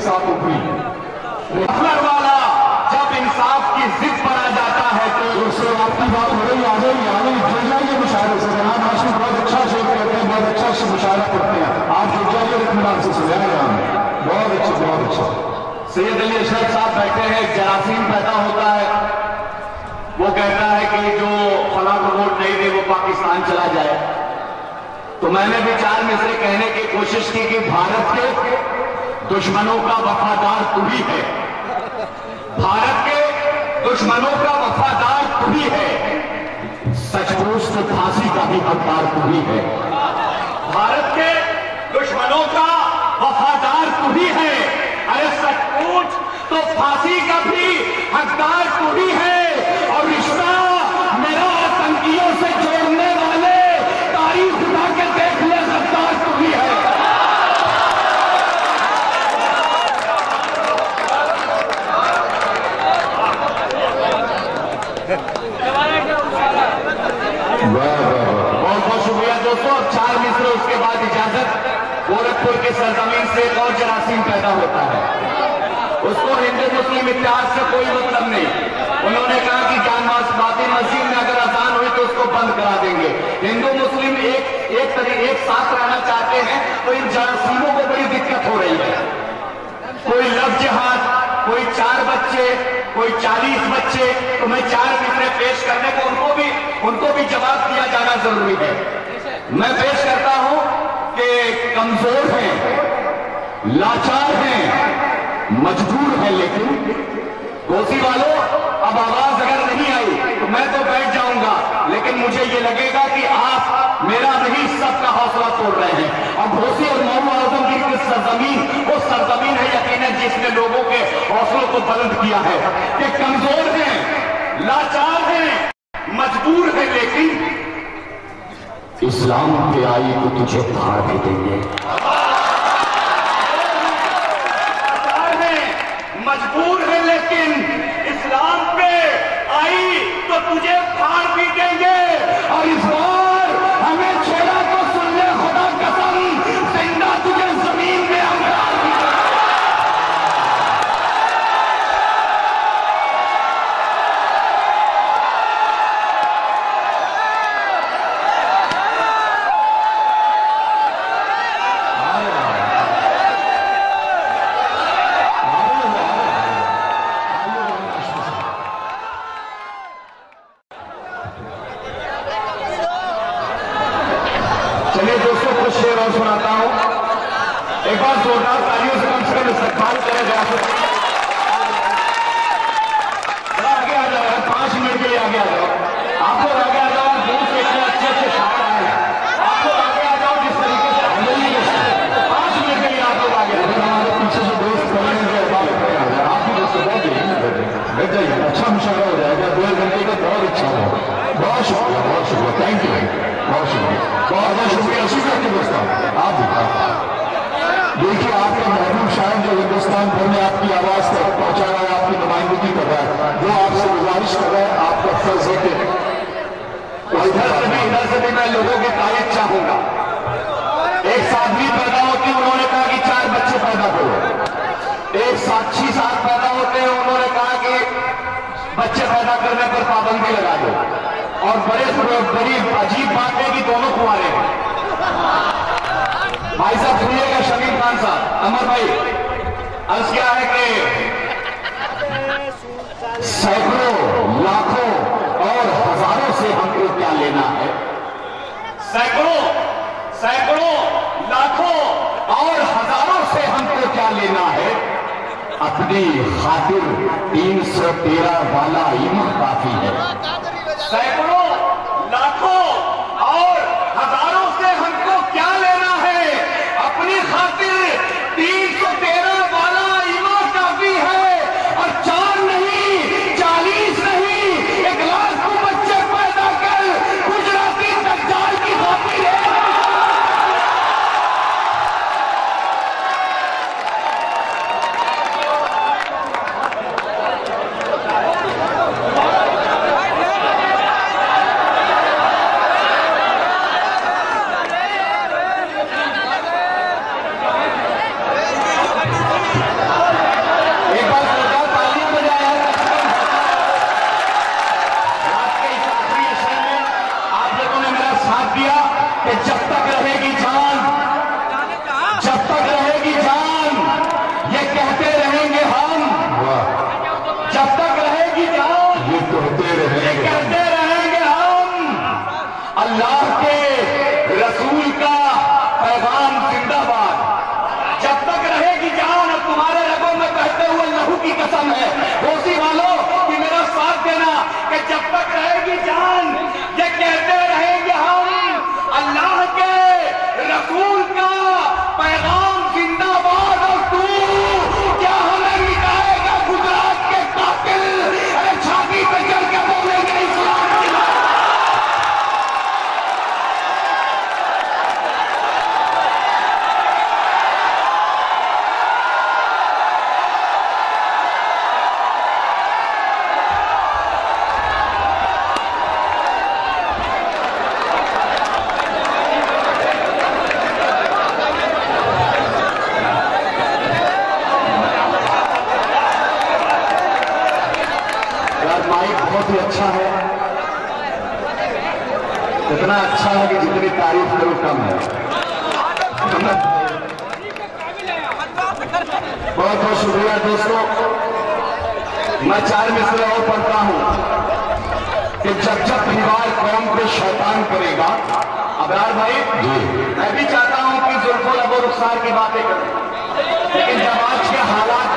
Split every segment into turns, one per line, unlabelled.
साथ उभरी। मफलर वाला जब इंसाफ की जिद पर आ जाता है तो उससे आपकी बात हो रही आ गई जुड़ जाइए मुशायरे से। जनाब हाशिम बहुत अच्छा शेर कहते हैं, बहुत अच्छा से मुशायरा पढ़ते हैं, आप जुड़ जाइए इत्मीनान से सुनाया। बहुत अच्छा, बहुत अच्छा। सैयद अली अशरफ साहब बैठे हैं, जरासीम पैदा होता है, वो कहता है कि जो फला को वोट नहीं दे वो पाकिस्तान चला जाए। तो मैंने भी चार मिसरे कहने की कोशिश की कि भारत के दुश्मनों का वफादार तू ही है, भारत के दुश्मनों का वफादार तू ही है, सचमुच तो फांसी का भी हकदार तू ही है। भारत के दुश्मनों का वफादार तू ही है, अरे सचमुच तो फांसी का भी हकदार तू ही है। और रिश्ता मेरा आतंकियों से जोड़ने वाले तारीख उठा के देख ले, गद्दार तू ही है। बहुत बहुत शुक्रिया दोस्तों। अब चार मिसरे उसके बाद इजाजत। गोरखपुर की सरजमीन से एक और जरासीम पैदा होता है, उसको हिंदू मुस्लिम इतिहास से कोई मतलब नहीं। उन्होंने कहा कि जामाती मस्जिद में अगर अजान हुई तो उसको बंद करा देंगे। हिंदू मुस्लिम एक साथ रहना चाहते हैं तो इन जरासीमों को बड़ी दिक्कत हो रही है। कोई लव जिहाद, कोई 4 बच्चे, कोई 40 बच्चे। तो मैं 4 मिसरे पेश करने को उनको भी जवाब दिया जाना जरूरी है। मैं पेश करता हूं कि कमजोर हैं, लाचार हैं, मजबूर हैं, लेकिन गोसी वालों अब आवाज अगर नहीं आई तो मैं तो बैठ जाऊंगा, लेकिन मुझे ये लगेगा कि आप मेरा नहीं सबका हौसला तोड़ रहे हैं। और घोसी और मऊ आजमगीर की सरजमीन वो सरजमीन है यकीनन जिसने लोगों के हौसलों को बुलंद किया है कि कमजोर हैं, लाचार हैं, मजबूर हैं, लेकिन इस्लाम पे आई तो तुझे फाड़ भी देंगे। मजबूर है लेकिन इस्लाम पे आई तो तुझे फाड़ भी देंगे। और इस बार हमें छेड़ा तो सुन ले खुदा कसम, जिंदा तुझे जमीन में अंगार भी देंगे। चलिए दोस्तों कुछ शेर और सुनाता हूं। एक बार जोरदार तालियों से कम इस्तकबाल करें। जरा आगे आ जाओ, 5 मिनट के लिए आगे आ जाओ। आप लोग आगे आ जाओ, दूर से इतने अच्छे अच्छे शायर आए हैं, आप लोग आगे आ जाओ। जिस तरीके से 5 मिनट के लिए आप लोग आगे आ जाओ। हमारे पीछे जो दोस्त खड़े हैं आप भी दोस्तों बैठ जाइए, अच्छा मुशायरा हो जाएगा। 2 घंटे का बहुत अच्छा हो। बहुत शुक्रिया, बहुत शुक्रिया, थैंक यू, बहुत शुक्रिया, बहुत बहुत शुक्रिया। शुक्रिया के दोस्तों, आप देखिए आपका महबूब शायर जो हिंदुस्तान भर में आपकी आवाज तक पहुंचा रहा है, आपकी नुमाइंदगी कर रहा है, वो आपसे गुजारिश कर रहा है, आपका फर्ज है कि इधर से भी मैं लोगों की तारीफ चाहूंगा। एक साध्वी पैदा होती है, उन्होंने कहा कि 4 बच्चे पैदा करो। एक साक्षी साथ पैदा होते हैं, उन्होंने कहा कि बच्चे पैदा करने पर पाबंदी लगा दो। और बड़ी अजीब बात है कि दोनों कुंवारे हैं। भाई साहब सुनिएगा, शमीर खान साहब, अमर भाई, अर्ज क्या है कि सैकड़ों, लाखों और हजारों से हमको क्या लेना है। सैकड़ों, लाखों और हजारों से हमको क्या लेना है। अपनी खातिर 313 वाला ईमान काफी है। सैकड़ों, लाखों और हजारों से हमको क्या लेना है। अपनी खातिर 313 वाला ईमान काफी है। और 4 नहीं, 40 नहीं, 1 लाख को बच्चे पैदा कर गुजराती दज्जाल की खातिर है। कसम है घोसी वालों कि मेरा साथ देना कि जब तक रहेगी जान ये कहते रहेंगे हम अल्लाह के रसूल का पैगाम जिंदाबाद। और तू क्या हमें मिटाएगा गुजरात के कातिल? अरे छाती पे चढ़ के बोलेंगे इस्लाम की बात। बहुत ही अच्छा है, इतना अच्छा है कि जितनी तारीफ करो कम है। बहुत बहुत शुक्रिया दोस्तों। मैं 4 मिसरे और पढ़ता हूं कि जब जब दीवार कौम पे शैतान करेगा। अबरार भाई मैं भी चाहता हूं कि जुल्फुल अबू रुखसार की बातें करूं, लेकिन जब आज के हालात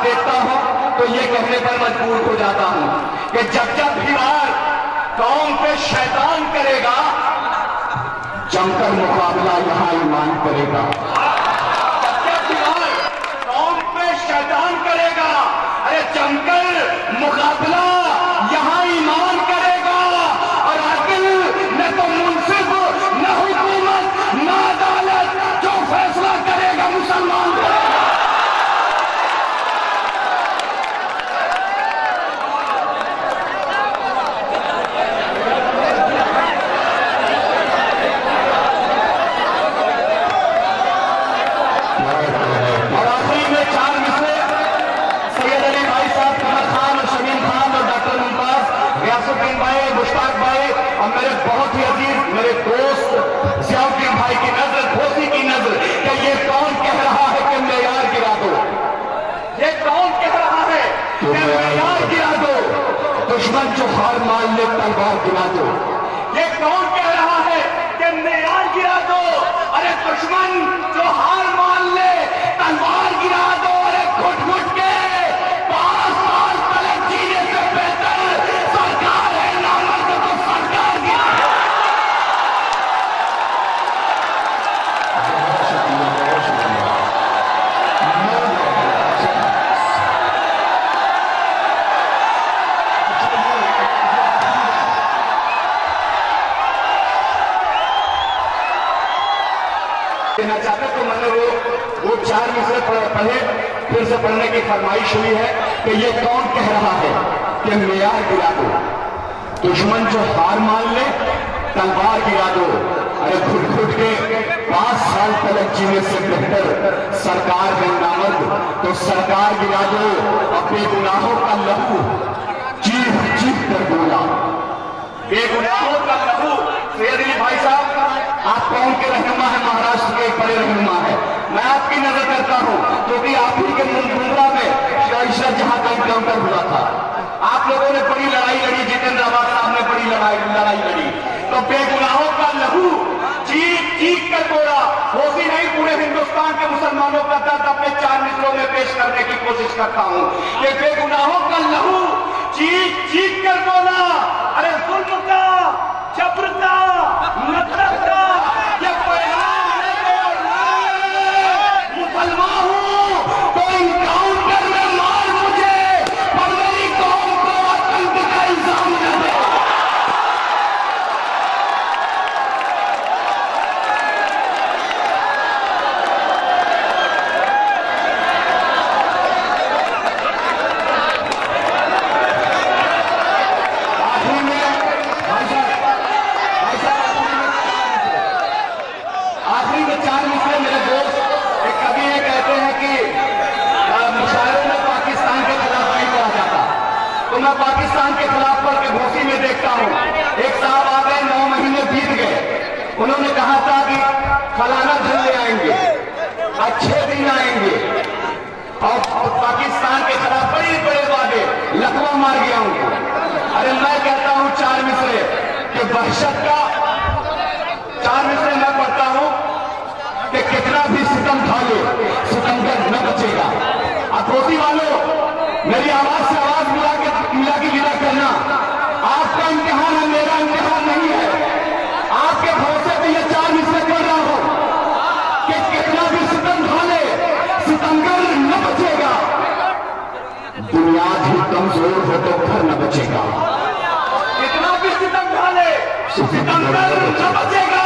देखता हूं तो ये कहने पर मजबूर हो जाता हूं कि जब जब दीवार कौम पे शैतान करेगा जमकर मुकाबला यहां ईमान करेगा। जब जब दीवार कौम पे शैतान करेगा अरे जमकर मुकाबला यहां ईमान करेगा। और अकिल न तो मुंसिफ न हुकूमत न अदालत, जो फैसला करेगा मुसलमान करेगा। और मेरे बहुत ही अजीज मेरे दोस्त जियाउद्दीन भाई की नजर, घोसी की नजर कि ये कौन कह रहा है कि मेयार गिरा दो? ये कौन कह रहा है कि मेयार गिरा दो? दुश्मन जो हार मान ले तलवार गिरा दो। ये कौन कह रहा है कि मेयार गिरा दो? अरे दुश्मन जो हार मान ले तलवार गिरा दो। अरे घुट घुट के 5 साल तलक जीने से बेहतर सरकार है नामर्द तो सरकार गिरा। कहना चाहते तो मैंने वो 4 मिसरे पढ़े, फिर से पढ़ने की फरमाइश हुई है कि ये कौन कह रहा है कि मेयार गिरा दो? दुश्मन जो हार मान ले तलवार गिरा दो। अरे घुट घुट के 5 साल तलक जीने से बेहतर सरकार है नामर्द तो सरकार गिरा दो। अपने गुनाहों का लहू चीख चीख कर बोला, बेगुनाहों का लहू। सैयद अली भाई साहब आप कौन के रहनुमा है? महाराष्ट्र के एक बड़े रहनुमा है। मैं आपकी नजर करता हूं क्योंकि आप ही के मुंद्रा में जहां का एनकाउंटर हुआ था, आप लोगों ने बड़ी लड़ाई लड़ी, जितेंद्र आबाद साहब ने बड़ी लड़ाई लड़ी, तो बेगुनाहों का लहू चीख चीख कर बोला। घोसी नहीं, पूरे हिंदुस्तान के मुसलमानों का दर्द अपने 4 मिसरों में पेश करने की कोशिश करता हूं कि बेगुनाहों का लहू चीख चीख कर बोला। अरे जुल्म का, जबर का, नफरत का ये पैगाम मुसलमान हूं तो इनकाउंटर में मार मुझे, पर मेरी कौम को आतंक का इल्जाम न दे। आखिरी में 4 मिसरे मेरे दोस्त एक कवि ये कहते हैं कि मुशायरों में पाकिस्तान के खिलाफ नहीं पढ़ा जाता, तो मैं पाकिस्तान के खिलाफ पढ़ के घोसी में देखता हूं। एक साहब आ गए, 9 महीने बीत गए, उन्होंने कहा था कि फलाना दिन ले आएंगे, अच्छे दिन आएंगे, और पाकिस्तान के खिलाफ बड़े बड़े वादे, लकवा मार गया उनको। अरे मैं कहता हूं 4 मिसरे कि वहशत का 4 मिसरे मैं पढ़ता हूं कि कितना भी सितम खा ले सितमगर न बचेगा। अब कमजोर हो तो घर न बचेगा।
कितना भी सितम ढाले, सितमगर न बचेगा।